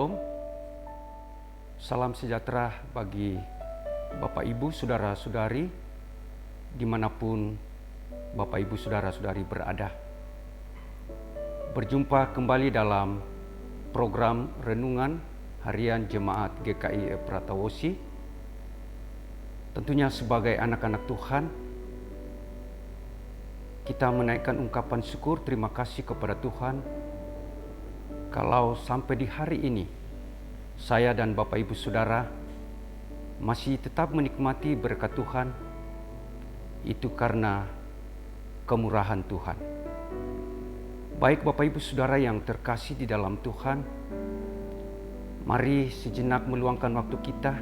Shalom, salam sejahtera bagi Bapak Ibu, Saudara-saudari, dimanapun Bapak Ibu, Saudara-saudari berada. Berjumpa kembali dalam program Renungan Harian Jemaat GKI Pratawosi. Tentunya sebagai anak-anak Tuhan, kita menaikkan ungkapan syukur terima kasih kepada Tuhan kalau sampai di hari ini saya dan Bapak Ibu Saudara masih tetap menikmati berkat Tuhan. Itu karena kemurahan Tuhan. Baik Bapak Ibu Saudara yang terkasih di dalam Tuhan, mari sejenak meluangkan waktu kita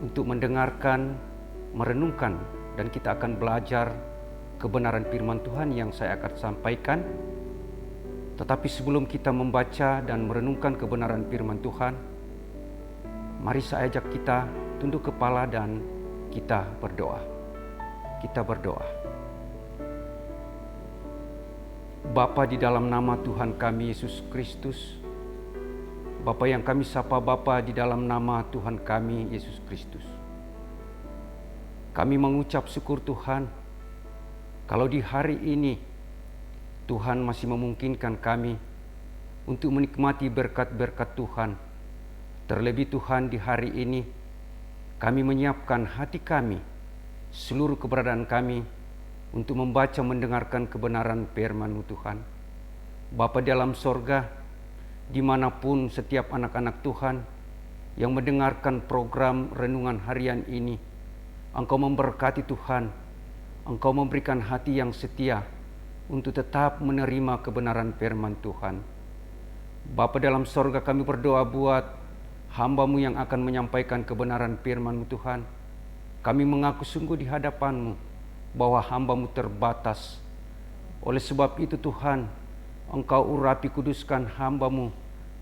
untuk mendengarkan, merenungkan, dan kita akan belajar kebenaran firman Tuhan yang saya akan sampaikan. Tetapi sebelum kita membaca dan merenungkan kebenaran firman Tuhan, mari saya ajak kita tunduk kepala dan kita berdoa. Kita berdoa. Bapa, di dalam nama Tuhan kami Yesus Kristus, Bapa yang kami sapa Bapa di dalam nama Tuhan kami Yesus Kristus, kami mengucap syukur Tuhan kalau di hari ini Tuhan masih memungkinkan kami untuk menikmati berkat-berkat Tuhan. Terlebih Tuhan, di hari ini kami menyiapkan hati kami, seluruh keberadaan kami untuk membaca mendengarkan kebenaran firman-Mu Tuhan. Bapa dalam sorga, dimanapun setiap anak-anak Tuhan yang mendengarkan program renungan harian ini, Engkau memberkati Tuhan, Engkau memberikan hati yang setia untuk tetap menerima kebenaran firman Tuhan. Bapa dalam sorga, kami berdoa buat hamba-Mu yang akan menyampaikan kebenaran firman-Mu Tuhan. Kami mengaku sungguh di hadapan-Mu bahwa hamba-Mu terbatas. Oleh sebab itu Tuhan, Engkau urapi kuduskan hamba-Mu,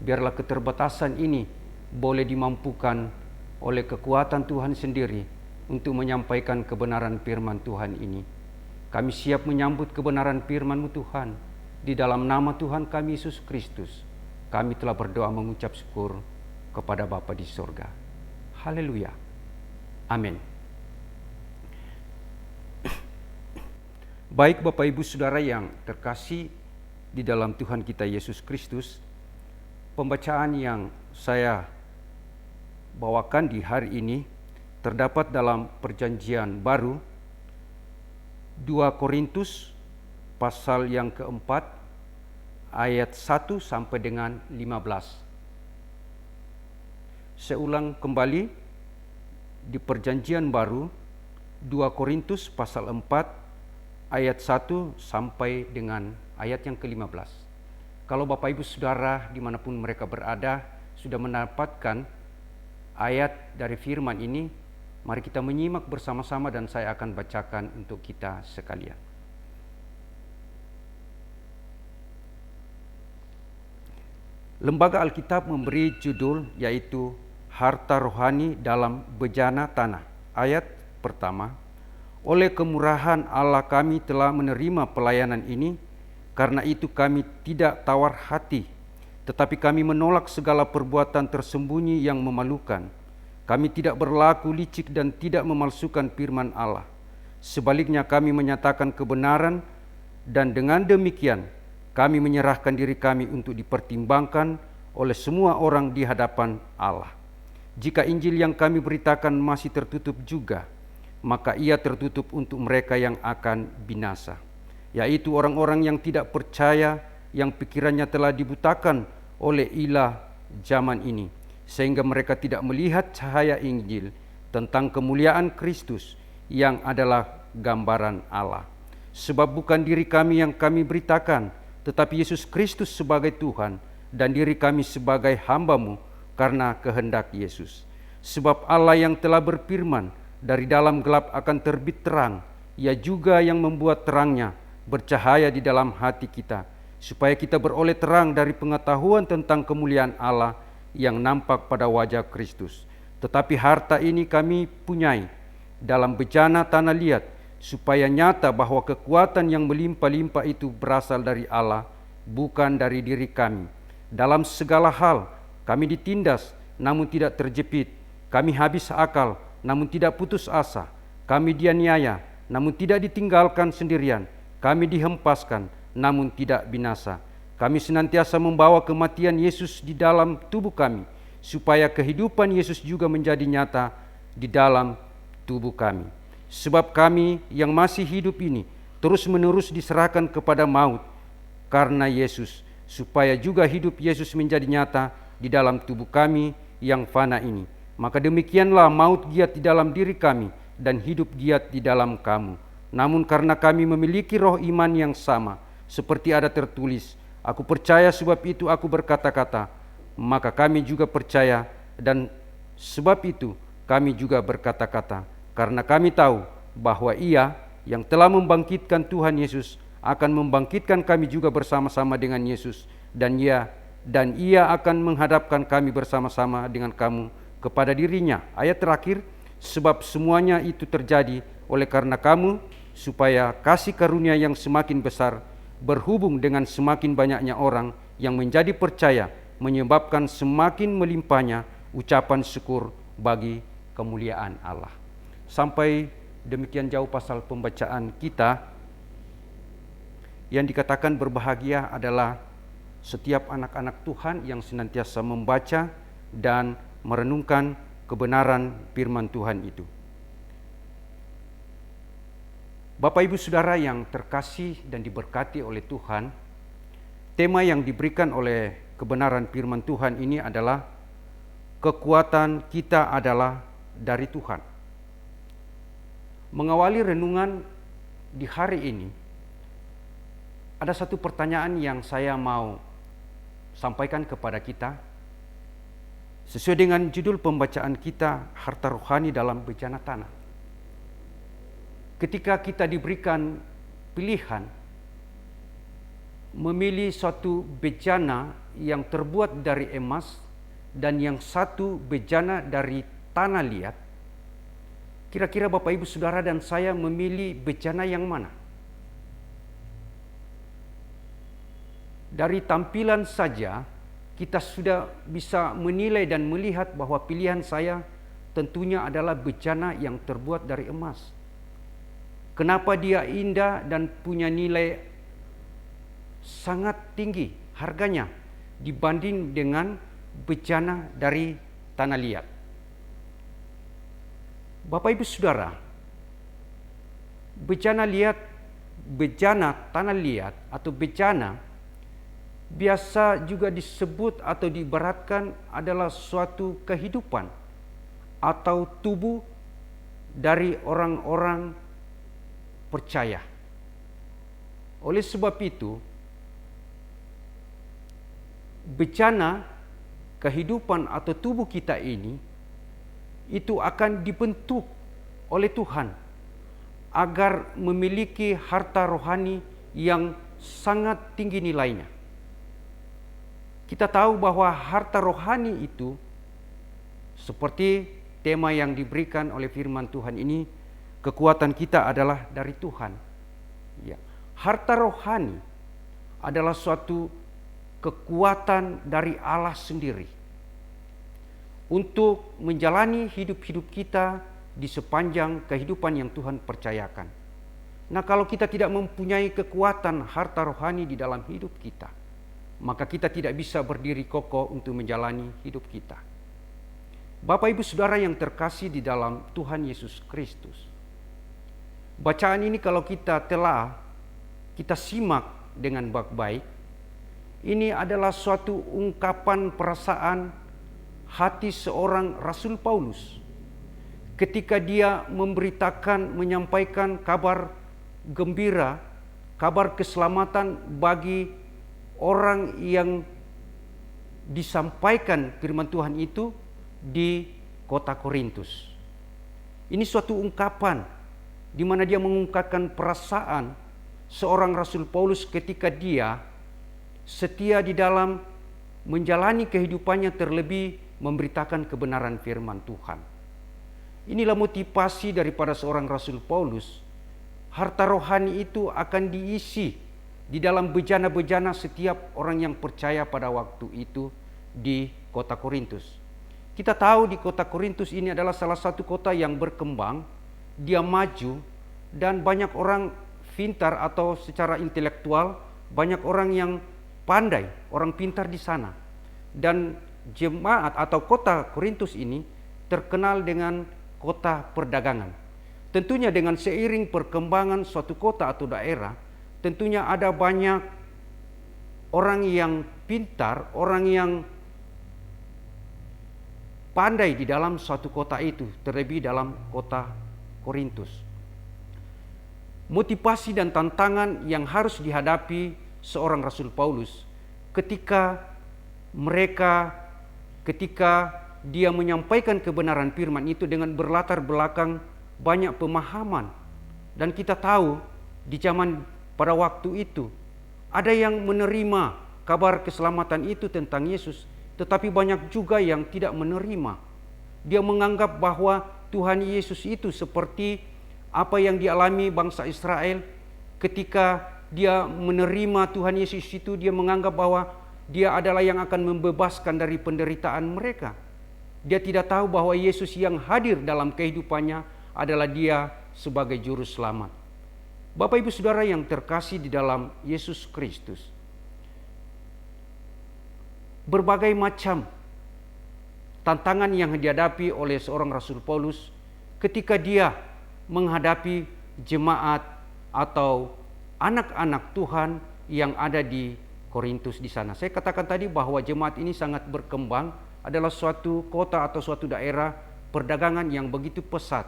biarlah keterbatasan ini boleh dimampukan oleh kekuatan Tuhan sendiri untuk menyampaikan kebenaran firman Tuhan ini. Kami siap menyambut kebenaran firman-Mu Tuhan. Di dalam nama Tuhan kami Yesus Kristus, kami telah berdoa mengucap syukur kepada Bapa di sorga. Haleluya. Amin. Baik Bapak Ibu Saudara yang terkasih di dalam Tuhan kita Yesus Kristus, pembacaan yang saya bawakan di hari ini terdapat dalam Perjanjian Baru, 2 Korintus pasal yang keempat ayat 1 sampai dengan 15. Saya ulang kembali, di Perjanjian Baru 2 Korintus pasal 4 ayat 1 sampai dengan ayat yang ke-15. Kalau Bapak Ibu Saudara dimanapun mereka berada sudah mendapatkan ayat dari firman ini, mari kita menyimak bersama-sama dan saya akan bacakan untuk kita sekalian. Lembaga Alkitab memberi judul yaitu Harta Rohani dalam Bejana Tanah. Ayat pertama, oleh kemurahan Allah kami telah menerima pelayanan ini, karena itu kami tidak tawar hati, tetapi kami menolak segala perbuatan tersembunyi yang memalukan. Kami tidak berlaku licik dan tidak memalsukan firman Allah. Sebaliknya kami menyatakan kebenaran, dan dengan demikian kami menyerahkan diri kami untuk dipertimbangkan oleh semua orang di hadapan Allah. Jika Injil yang kami beritakan masih tertutup juga, maka ia tertutup untuk mereka yang akan binasa, yaitu orang-orang yang tidak percaya, yang pikirannya telah dibutakan oleh ilah zaman ini, sehingga mereka tidak melihat cahaya Injil tentang kemuliaan Kristus yang adalah gambaran Allah. Sebab bukan diri kami yang kami beritakan, tetapi Yesus Kristus sebagai Tuhan, dan diri kami sebagai hamba-Mu karena kehendak Yesus. Sebab Allah yang telah berfirman, dari dalam gelap akan terbit terang, Ia juga yang membuat terangnya bercahaya di dalam hati kita, supaya kita beroleh terang dari pengetahuan tentang kemuliaan Allah yang nampak pada wajah Kristus. Tetapi harta ini kami punyai dalam bejana tanah liat, supaya nyata bahwa kekuatan yang melimpah-limpah itu berasal dari Allah, bukan dari diri kami. Dalam segala hal Kami ditindas, namun tidak terjepit. Kami habis akal, namun tidak putus asa. Kami dianiaya, namun tidak ditinggalkan sendirian. Kami dihempaskan, namun tidak binasa. Kami senantiasa membawa kematian Yesus di dalam tubuh kami, supaya kehidupan Yesus juga menjadi nyata di dalam tubuh kami. Sebab kami yang masih hidup ini terus-menerus diserahkan kepada maut karena Yesus, supaya juga hidup Yesus menjadi nyata di dalam tubuh kami yang fana ini. Maka demikianlah maut giat di dalam diri kami dan hidup giat di dalam kamu. Namun karena kami memiliki roh iman yang sama, seperti ada tertulis, aku percaya sebab itu aku berkata-kata, maka kami juga percaya, dan sebab itu kami juga berkata-kata. Karena kami tahu bahwa Ia yang telah membangkitkan Tuhan Yesus akan membangkitkan kami juga bersama-sama dengan Yesus, dan Ia akan menghadapkan kami bersama-sama dengan kamu kepada dirinya. Ayat terakhir, sebab semuanya itu terjadi oleh karena kamu, supaya kasih karunia yang semakin besar berhubung dengan semakin banyaknya orang yang menjadi percaya, menyebabkan semakin melimpahnya ucapan syukur bagi kemuliaan Allah. Sampai demikian jauh pasal pembacaan kita. Yang dikatakan berbahagia adalah setiap anak-anak Tuhan yang senantiasa membaca dan merenungkan kebenaran firman Tuhan itu. Bapak Ibu Saudara yang terkasih dan diberkati oleh Tuhan, tema yang diberikan oleh kebenaran firman Tuhan ini adalah kekuatan kita adalah dari Tuhan. Mengawali renungan di hari ini, ada satu pertanyaan yang saya mau sampaikan kepada kita. Sesuai dengan judul pembacaan kita, harta rohani dalam bejana tanah. Ketika kita diberikan pilihan memilih suatu bejana yang terbuat dari emas dan yang satu bejana dari tanah liat, kira-kira Bapak Ibu Saudara dan saya memilih bejana yang mana? Dari tampilan saja kita sudah bisa menilai dan melihat bahwa pilihan saya tentunya adalah bejana yang terbuat dari emas. Kenapa dia indah dan punya nilai sangat tinggi harganya dibanding dengan bejana dari tanah liat? Bapak Ibu Saudara, bejana tanah liat atau bejana biasa juga disebut atau diibaratkan adalah suatu kehidupan atau tubuh dari orang-orang percaya. Oleh sebab itu, bejana kehidupan atau tubuh kita ini itu akan dibentuk oleh Tuhan agar memiliki harta rohani yang sangat tinggi nilainya. Kita tahu bahwa harta rohani itu seperti tema yang diberikan oleh firman Tuhan ini, kekuatan kita adalah dari Tuhan. Ya, harta rohani adalah suatu kekuatan dari Allah sendiri untuk menjalani hidup-hidup kita di sepanjang kehidupan yang Tuhan percayakan. Nah, kalau kita tidak mempunyai kekuatan harta rohani di dalam hidup kita, maka kita tidak bisa berdiri kokoh untuk menjalani hidup kita. Bapak Ibu Saudara yang terkasih di dalam Tuhan Yesus Kristus, bacaan ini kalau kita simak dengan baik-baik, ini adalah suatu ungkapan perasaan hati seorang Rasul Paulus ketika dia menyampaikan kabar gembira, kabar keselamatan bagi orang yang disampaikan firman Tuhan itu di kota Korintus. Ini suatu ungkapan di mana dia mengungkapkan perasaan seorang Rasul Paulus ketika dia setia di dalam menjalani kehidupannya, terlebih memberitakan kebenaran firman Tuhan. Inilah motivasi daripada seorang Rasul Paulus. Harta rohani itu akan diisi di dalam bejana-bejana setiap orang yang percaya pada waktu itu di kota Korintus. Kita tahu di kota Korintus ini adalah salah satu kota yang berkembang, dia maju, dan banyak orang pintar atau secara intelektual, banyak orang yang pandai, orang pintar di sana. Dan jemaat atau kota Korintus ini terkenal dengan kota perdagangan. Tentunya dengan seiring perkembangan suatu kota atau daerah, tentunya ada banyak orang yang pintar, orang yang pandai di dalam suatu kota itu, terlebih dalam kota Korintus. Motivasi dan tantangan yang harus dihadapi seorang Rasul Paulus ketika dia menyampaikan kebenaran firman itu dengan berlatar belakang banyak pemahaman. Dan kita tahu di zaman pada waktu itu ada yang menerima kabar keselamatan itu tentang Yesus, tetapi banyak juga yang tidak menerima. Dia menganggap bahwa Tuhan Yesus itu seperti apa yang dialami bangsa Israel ketika dia menerima Tuhan Yesus itu. Dia menganggap bahwa dia adalah yang akan membebaskan dari penderitaan mereka. Dia tidak tahu bahwa Yesus yang hadir dalam kehidupannya adalah dia sebagai juru selamat. Bapak Ibu Saudara yang terkasih di dalam Yesus Kristus, berbagai macam tantangan yang dihadapi oleh seorang Rasul Paulus ketika dia menghadapi jemaat atau anak-anak Tuhan yang ada di Korintus di sana. Saya katakan tadi bahwa jemaat ini sangat berkembang, adalah suatu kota atau suatu daerah perdagangan yang begitu pesat.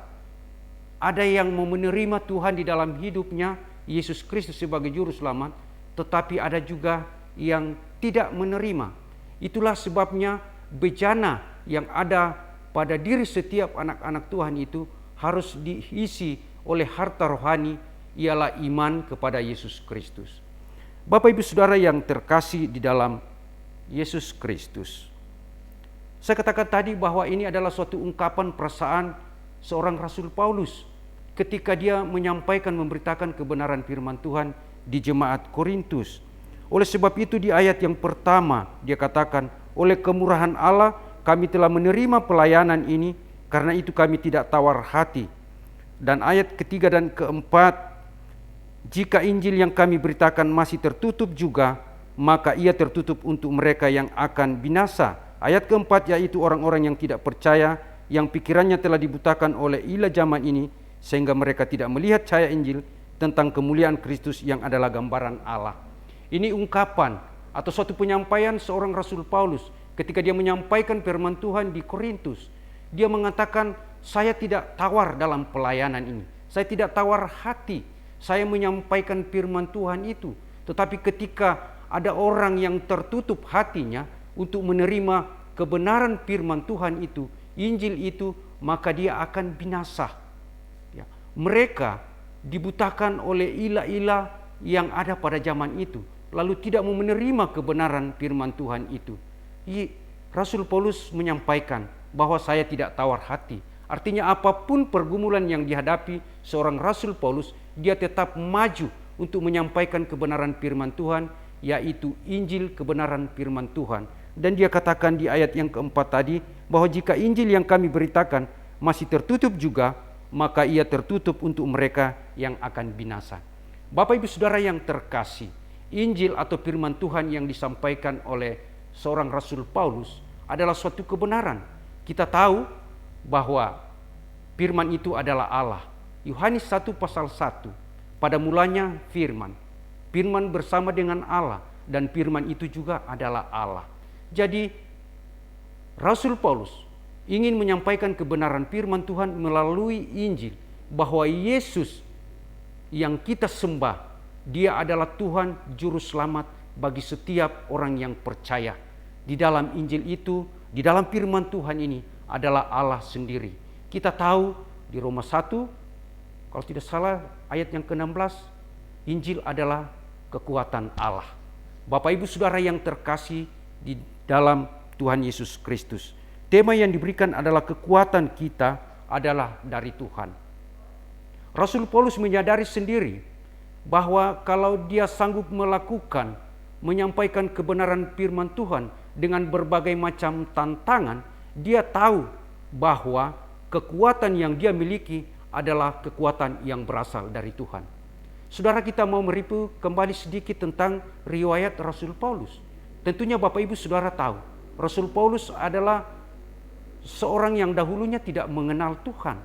Ada yang mau menerima Tuhan di dalam hidupnya, Yesus Kristus sebagai juru selamat, tetapi ada juga yang tidak menerima. Itulah sebabnya bejana yang ada pada diri setiap anak-anak Tuhan itu harus diisi oleh harta rohani, ialah iman kepada Yesus Kristus. Bapak Ibu Saudara yang terkasih di dalam Yesus Kristus, saya katakan tadi bahwa ini adalah suatu ungkapan perasaan seorang Rasul Paulus ketika dia menyampaikan, memberitakan kebenaran firman Tuhan di jemaat Korintus. Oleh sebab itu di ayat yang pertama dia katakan, oleh kemurahan Allah kami telah menerima pelayanan ini, karena itu kami tidak tawar hati. Dan ayat ketiga dan keempat, jika Injil yang kami beritakan masih tertutup juga, maka ia tertutup untuk mereka yang akan binasa. Ayat keempat, yaitu orang-orang yang tidak percaya, yang pikirannya telah dibutakan oleh ilah zaman ini, sehingga mereka tidak melihat cahaya Injil tentang kemuliaan Kristus yang adalah gambaran Allah. Ini ungkapan atau suatu penyampaian seorang Rasul Paulus ketika dia menyampaikan firman Tuhan di Korintus. Dia mengatakan, saya tidak tawar dalam pelayanan ini, saya tidak tawar hati, saya menyampaikan firman Tuhan itu. Tetapi ketika ada orang yang tertutup hatinya untuk menerima kebenaran firman Tuhan itu, Injil itu, maka dia akan binasa. Ya, mereka dibutakan oleh ilah-ilah yang ada pada zaman itu, lalu tidak mau menerima kebenaran firman Tuhan itu. Rasul Paulus menyampaikan bahwa saya tidak tawar hati. Artinya apapun pergumulan yang dihadapi seorang Rasul Paulus, dia tetap maju untuk menyampaikan kebenaran firman Tuhan, yaitu Injil kebenaran firman Tuhan. Dan dia katakan di ayat yang keempat tadi, bahwa jika Injil yang kami beritakan masih tertutup juga, maka ia tertutup untuk mereka yang akan binasa. Bapak Ibu Saudara yang terkasih, Injil atau firman Tuhan yang disampaikan oleh seorang Rasul Paulus adalah suatu kebenaran. Kita tahu bahwa firman itu adalah Allah. Yohanes 1 pasal 1, pada mulanya firman, firman bersama dengan Allah, dan firman itu juga adalah Allah. Jadi Rasul Paulus ingin menyampaikan kebenaran firman Tuhan melalui Injil, bahwa Yesus yang kita sembah, dia adalah Tuhan juru selamat bagi setiap orang yang percaya. Di dalam Injil itu, di dalam firman Tuhan ini adalah Allah sendiri. Kita tahu di Roma 1, kalau tidak salah ayat yang ke-16, Injil adalah kekuatan Allah. Bapak Ibu Saudara yang terkasih di dalam Tuhan Yesus Kristus, tema yang diberikan adalah kekuatan kita adalah dari Tuhan. Rasul Paulus menyadari sendiri bahwa kalau dia sanggup melakukan, menyampaikan kebenaran firman Tuhan dengan berbagai macam tantangan, dia tahu bahwa kekuatan yang dia miliki adalah kekuatan yang berasal dari Tuhan. Saudara, kita mau mereview kembali sedikit tentang riwayat Rasul Paulus. Tentunya Bapak Ibu Saudara tahu, Rasul Paulus adalah seorang yang dahulunya tidak mengenal Tuhan,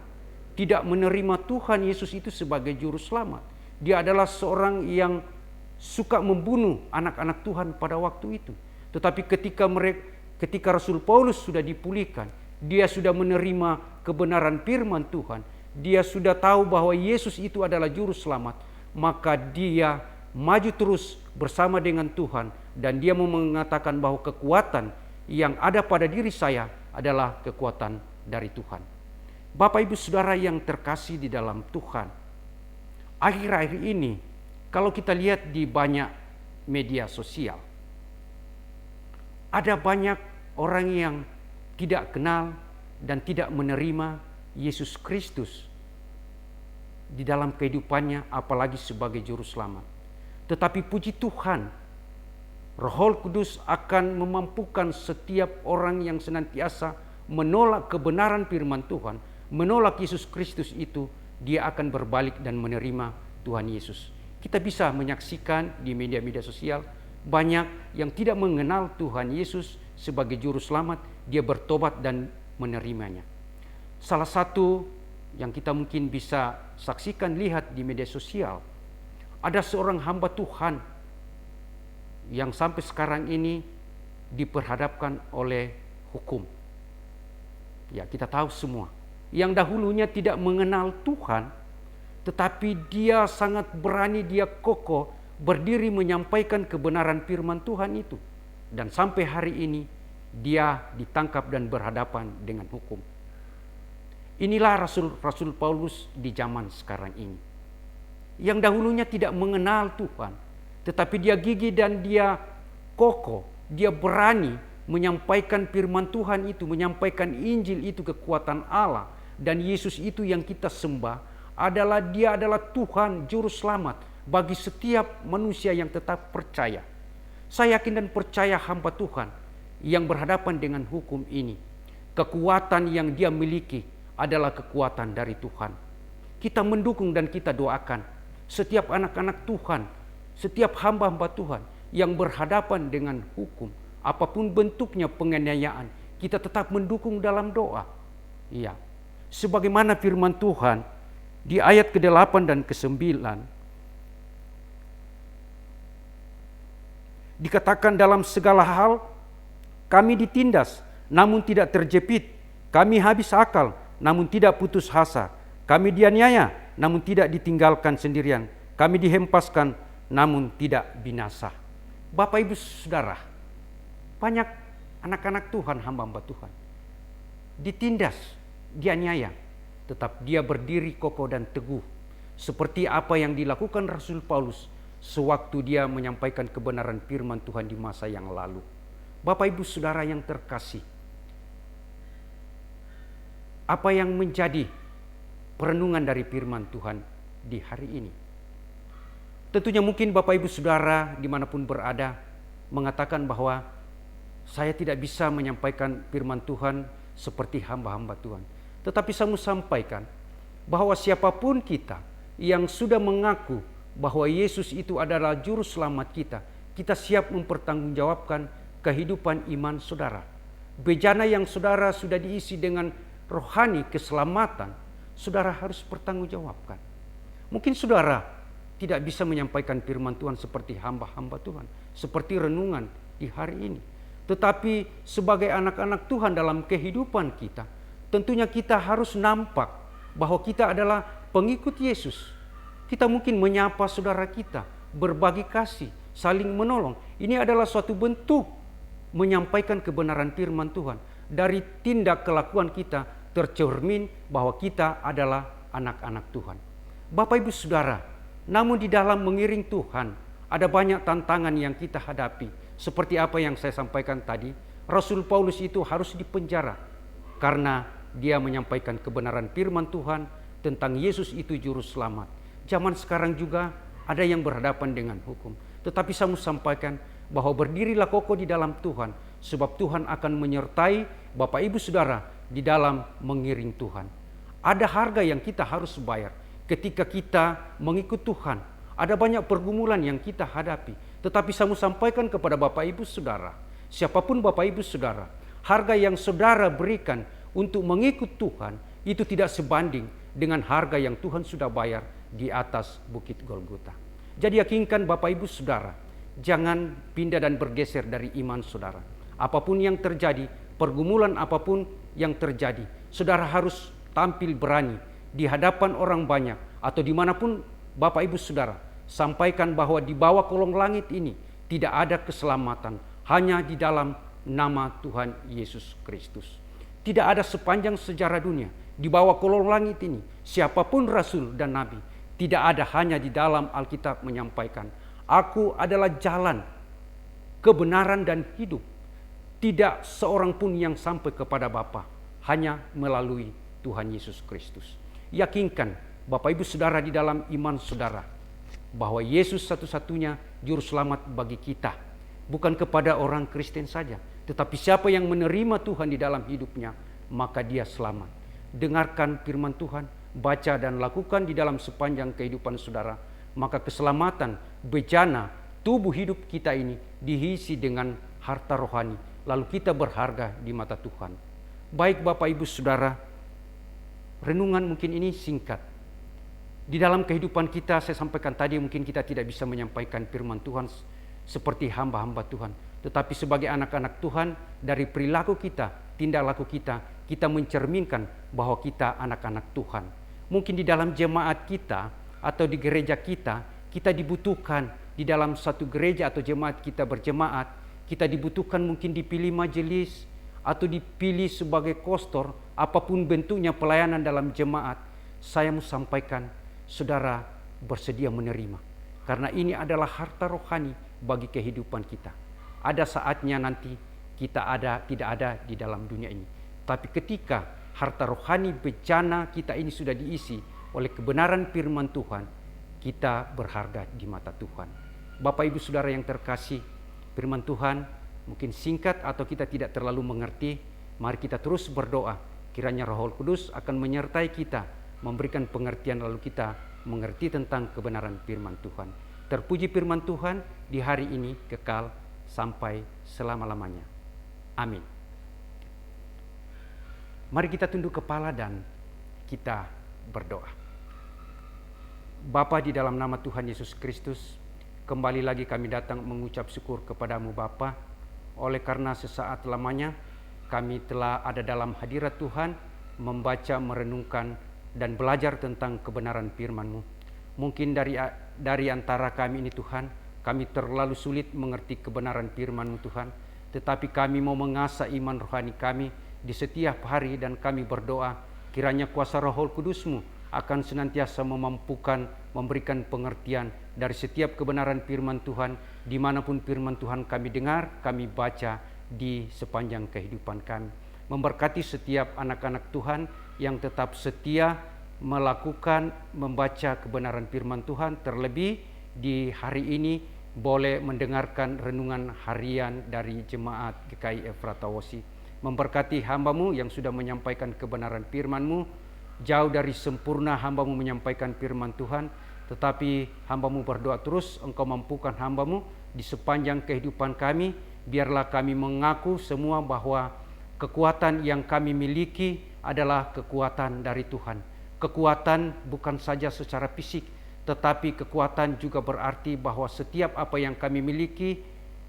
tidak menerima Tuhan Yesus itu sebagai juru selamat. Dia adalah seorang yang suka membunuh anak-anak Tuhan pada waktu itu. Tetapi ketika Rasul Paulus sudah dipulihkan, dia sudah menerima kebenaran firman Tuhan, dia sudah tahu bahwa Yesus itu adalah juru selamat, maka dia maju terus bersama dengan Tuhan, dan dia mau mengatakan bahwa kekuatan yang ada pada diri saya adalah kekuatan dari Tuhan. Bapak Ibu Saudara yang terkasih di dalam Tuhan, akhir-akhir ini kalau kita lihat di banyak media sosial, ada banyak orang yang tidak kenal dan tidak menerima Yesus Kristus di dalam kehidupannya, apalagi sebagai juru selamat. Tetapi puji Tuhan, Roh Kudus akan memampukan setiap orang yang senantiasa menolak kebenaran firman Tuhan, menolak Yesus Kristus itu, dia akan berbalik dan menerima Tuhan Yesus. Kita bisa menyaksikan di media-media sosial, banyak yang tidak mengenal Tuhan Yesus sebagai juru selamat, dia bertobat dan menerimanya. Salah satu yang kita mungkin bisa saksikan, lihat di media sosial, ada seorang hamba Tuhan yang sampai sekarang ini diperhadapkan oleh hukum. Ya, kita tahu semua, yang dahulunya tidak mengenal Tuhan, tetapi dia sangat berani, dia kokoh berdiri menyampaikan kebenaran firman Tuhan itu, dan sampai hari ini dia ditangkap dan berhadapan dengan hukum. Inilah Rasul Paulus di zaman sekarang ini, yang dahulunya tidak mengenal Tuhan, tetapi dia gigih dan dia kokoh, dia berani menyampaikan firman Tuhan itu, menyampaikan Injil itu, kekuatan Allah, dan Yesus itu yang kita sembah dia adalah Tuhan juru selamat bagi setiap manusia yang tetap percaya. Saya yakin dan percaya hamba Tuhan yang berhadapan dengan hukum ini, kekuatan yang dia miliki adalah kekuatan dari Tuhan. Kita mendukung dan kita doakan setiap anak-anak Tuhan, setiap hamba-hamba Tuhan yang berhadapan dengan hukum, apapun bentuknya penganiayaan, kita tetap mendukung dalam doa. Iya, sebagaimana firman Tuhan di ayat ke-8 dan ke-9, dikatakan dalam segala hal kami ditindas namun tidak terjepit, kami habis akal namun tidak putus asa, kami dianiaya namun tidak ditinggalkan sendirian, kami dihempaskan namun tidak binasa. Bapak Ibu Saudara, banyak anak-anak Tuhan, hamba-hamba Tuhan ditindas, dianiaya, tetap dia berdiri kokoh dan teguh, seperti apa yang dilakukan Rasul Paulus sewaktu dia menyampaikan kebenaran firman Tuhan di masa yang lalu. Bapak Ibu Saudara yang terkasih, apa yang menjadi perenungan dari firman Tuhan di hari ini? Tentunya mungkin Bapak Ibu Saudara dimanapun berada mengatakan bahwa saya tidak bisa menyampaikan firman Tuhan seperti hamba-hamba Tuhan. Tetapi saya mau sampaikan bahwa siapapun kita yang sudah mengaku bahwa Yesus itu adalah juru selamat kita, kita siap mempertanggungjawabkan kehidupan iman saudara. Bejana yang saudara sudah diisi dengan rohani keselamatan, saudara harus bertanggungjawabkan. Mungkin saudara tidak bisa menyampaikan firman Tuhan seperti hamba-hamba Tuhan, seperti renungan di hari ini. Tetapi sebagai anak-anak Tuhan dalam kehidupan kita, tentunya kita harus nampak bahwa kita adalah pengikut Yesus. Kita mungkin menyapa saudara kita, berbagi kasih, saling menolong. Ini adalah suatu bentuk menyampaikan kebenaran firman Tuhan. Dari tindak kelakuan kita tercermin bahwa kita adalah anak-anak Tuhan. Bapak Ibu Saudara, namun di dalam mengiring Tuhan ada banyak tantangan yang kita hadapi. Seperti apa yang saya sampaikan tadi, Rasul Paulus itu harus dipenjara karena dia menyampaikan kebenaran firman Tuhan tentang Yesus itu juru selamat. Zaman sekarang juga ada yang berhadapan dengan hukum. Tetapi saya mau sampaikan bahwa berdirilah kokoh di dalam Tuhan, sebab Tuhan akan menyertai Bapak Ibu Saudara di dalam mengiring Tuhan. Ada harga yang kita harus bayar ketika kita mengikut Tuhan. Ada banyak pergumulan yang kita hadapi, tetapi saya mau sampaikan kepada Bapak Ibu Saudara, siapapun Bapak Ibu Saudara, harga yang saudara berikan untuk mengikut Tuhan itu tidak sebanding dengan harga yang Tuhan sudah bayar di atas Bukit Golgota. Jadi yakinkan Bapak Ibu Saudara, jangan pindah dan bergeser dari iman saudara. Apapun yang terjadi, pergumulan apapun yang terjadi, saudara harus tampil berani di hadapan orang banyak atau dimanapun Bapak Ibu Saudara. Sampaikan bahwa di bawah kolong langit ini tidak ada keselamatan, hanya di dalam nama Tuhan Yesus Kristus. Tidak ada sepanjang sejarah dunia di bawah kolong langit ini siapapun rasul dan nabi. Tidak ada, hanya di dalam Alkitab menyampaikan, aku adalah jalan, kebenaran dan hidup. Tidak seorang pun yang sampai kepada Bapa, hanya melalui Tuhan Yesus Kristus. Yakinkan Bapak Ibu Saudara di dalam iman saudara, bahwa Yesus satu-satunya juru selamat bagi kita. Bukan kepada orang Kristen saja, tetapi siapa yang menerima Tuhan di dalam hidupnya, maka dia selamat. Dengarkan firman Tuhan, baca dan lakukan di dalam sepanjang kehidupan saudara, maka keselamatan, bejana, tubuh hidup kita ini diisi dengan harta rohani, lalu kita berharga di mata Tuhan. Baik Bapak Ibu Saudara, renungan mungkin ini singkat. Di dalam kehidupan kita, saya sampaikan tadi, mungkin kita tidak bisa menyampaikan firman Tuhan seperti hamba-hamba Tuhan. Tetapi sebagai anak-anak Tuhan, dari perilaku kita, tindak laku kita, kita mencerminkan bahwa kita anak-anak Tuhan. Mungkin di dalam jemaat kita atau di gereja kita, kita dibutuhkan di dalam satu gereja atau jemaat kita berjemaat, kita dibutuhkan mungkin dipilih majelis atau dipilih sebagai kostor, apapun bentuknya pelayanan dalam jemaat. Saya mau sampaikan, saudara bersedia menerima, karena ini adalah harta rohani bagi kehidupan kita. Ada saatnya nanti kita tidak ada di dalam dunia ini, tapi ketika harta rohani bejana kita ini sudah diisi oleh kebenaran firman Tuhan, kita berharga di mata Tuhan. Bapak Ibu Saudara yang terkasih, firman Tuhan mungkin singkat atau kita tidak terlalu mengerti. Mari kita terus berdoa, kiranya Roh Kudus akan menyertai kita, memberikan pengertian, lalu kita mengerti tentang kebenaran firman Tuhan. Terpuji firman Tuhan di hari ini kekal sampai selama-lamanya. Amin. Mari kita tunduk kepala dan kita berdoa. Bapa, di dalam nama Tuhan Yesus Kristus, kembali lagi kami datang mengucap syukur kepadamu Bapa, oleh karena sesaat lamanya kami telah ada dalam hadirat Tuhan, membaca, merenungkan, dan belajar tentang kebenaran firman-Mu. Mungkin dari antara kami ini Tuhan, kami terlalu sulit mengerti kebenaran firman-Mu Tuhan, tetapi kami mau mengasah iman rohani kami di setiap hari, dan kami berdoa kiranya kuasa Roh Kudus-Mu akan senantiasa memampukan, memberikan pengertian dari setiap kebenaran firman Tuhan, dimanapun firman Tuhan kami dengar, kami baca di sepanjang kehidupan kami. Memberkati setiap anak-anak Tuhan yang tetap setia melakukan, membaca kebenaran firman Tuhan, terlebih di hari ini boleh mendengarkan renungan harian dari jemaat GKI Efrata Wosi. Memberkati hamba-Mu yang sudah menyampaikan kebenaran firman-Mu. Jauh dari sempurna hamba-Mu menyampaikan firman Tuhan, tetapi hamba-Mu berdoa terus Engkau mampukan hamba-Mu di sepanjang kehidupan kami. Biarlah kami mengaku semua bahwa kekuatan yang kami miliki adalah kekuatan dari Tuhan. Kekuatan bukan saja secara fisik, tetapi kekuatan juga berarti bahwa setiap apa yang kami miliki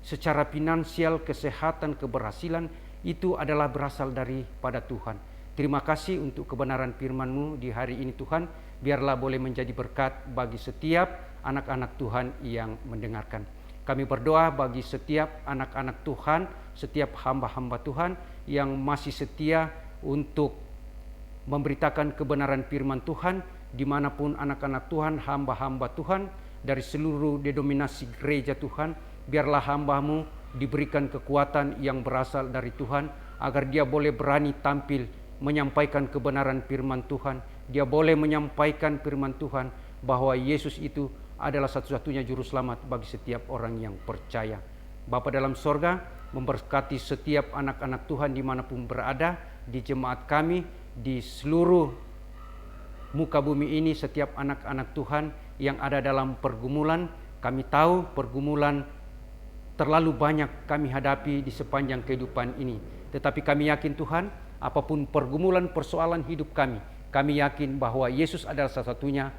secara finansial, kesehatan, keberhasilan, itu adalah berasal daripada Tuhan. Terima kasih untuk kebenaran firman-Mu di hari ini Tuhan. Biarlah boleh menjadi berkat bagi setiap anak-anak Tuhan yang mendengarkan. Kami berdoa bagi setiap anak-anak Tuhan, setiap hamba-hamba Tuhan yang masih setia untuk memberitakan kebenaran firman Tuhan, dimanapun anak-anak Tuhan, hamba-hamba Tuhan dari seluruh denominasi gereja Tuhan. Biarlah hamba-Mu diberikan kekuatan yang berasal dari Tuhan, agar dia boleh berani tampil menyampaikan kebenaran firman Tuhan. Dia boleh menyampaikan firman Tuhan bahwa Yesus itu adalah satu-satunya juru selamat bagi setiap orang yang percaya. Bapa dalam sorga, memberkati setiap anak-anak Tuhan dimanapun berada, di jemaat kami, di seluruh muka bumi ini, setiap anak-anak Tuhan yang ada dalam pergumulan. Kami tahu pergumulan terlalu banyak kami hadapi di sepanjang kehidupan ini. Tetapi kami yakin Tuhan, apapun pergumulan persoalan hidup kami yakin bahwa Yesus adalah salah satunya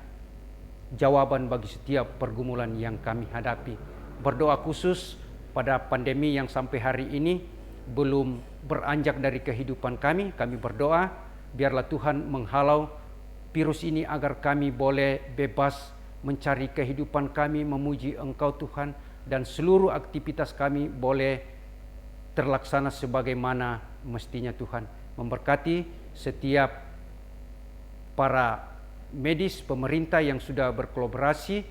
jawaban bagi setiap pergumulan yang kami hadapi. Berdoa khusus pada pandemi yang sampai hari ini belum beranjak dari kehidupan kami berdoa biarlah Tuhan menghalau virus ini agar kami boleh bebas mencari kehidupan kami, memuji Engkau Tuhan, dan seluruh aktivitas kami boleh terlaksana sebagaimana mestinya Tuhan. Memberkati setiap para medis, pemerintah yang sudah berkolaborasi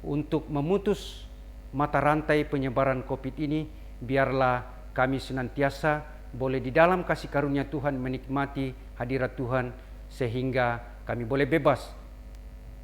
untuk memutus mata rantai penyebaran COVID ini, biarlah kami senantiasa boleh di dalam kasih karunia Tuhan menikmati hadirat Tuhan sehingga kami boleh bebas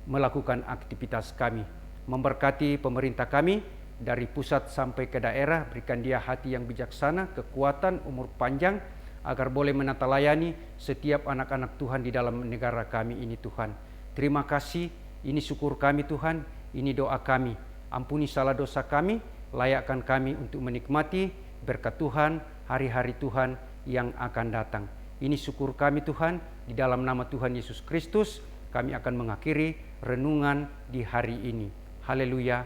melakukan aktivitas kami. Memberkati pemerintah kami dari pusat sampai ke daerah, berikan dia hati yang bijaksana, kekuatan, umur panjang agar boleh menata layani setiap anak-anak Tuhan di dalam negara kami ini Tuhan. Terima kasih, ini syukur kami Tuhan, ini doa kami. Ampuni salah dosa kami, layakkan kami untuk menikmati berkat Tuhan, hari-hari Tuhan yang akan datang. Ini syukur kami Tuhan, di dalam nama Tuhan Yesus Kristus, kami akan mengakhiri renungan di hari ini. Haleluya,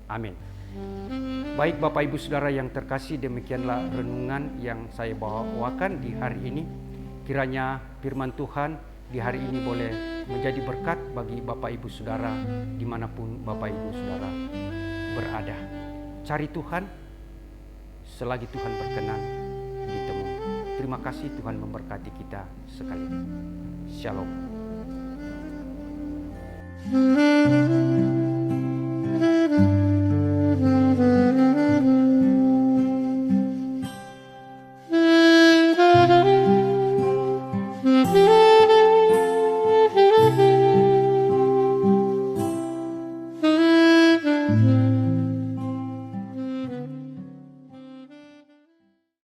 amin. Baik Bapak Ibu Saudara yang terkasih, demikianlah renungan yang saya bawakan di hari ini. Kiranya firman Tuhan di hari ini boleh menjadi berkat bagi Bapak Ibu Saudara dimanapun Bapak Ibu Saudara berada. Cari Tuhan selagi Tuhan berkenan ditemu. Terima kasih, Tuhan memberkati kita sekali. Shalom.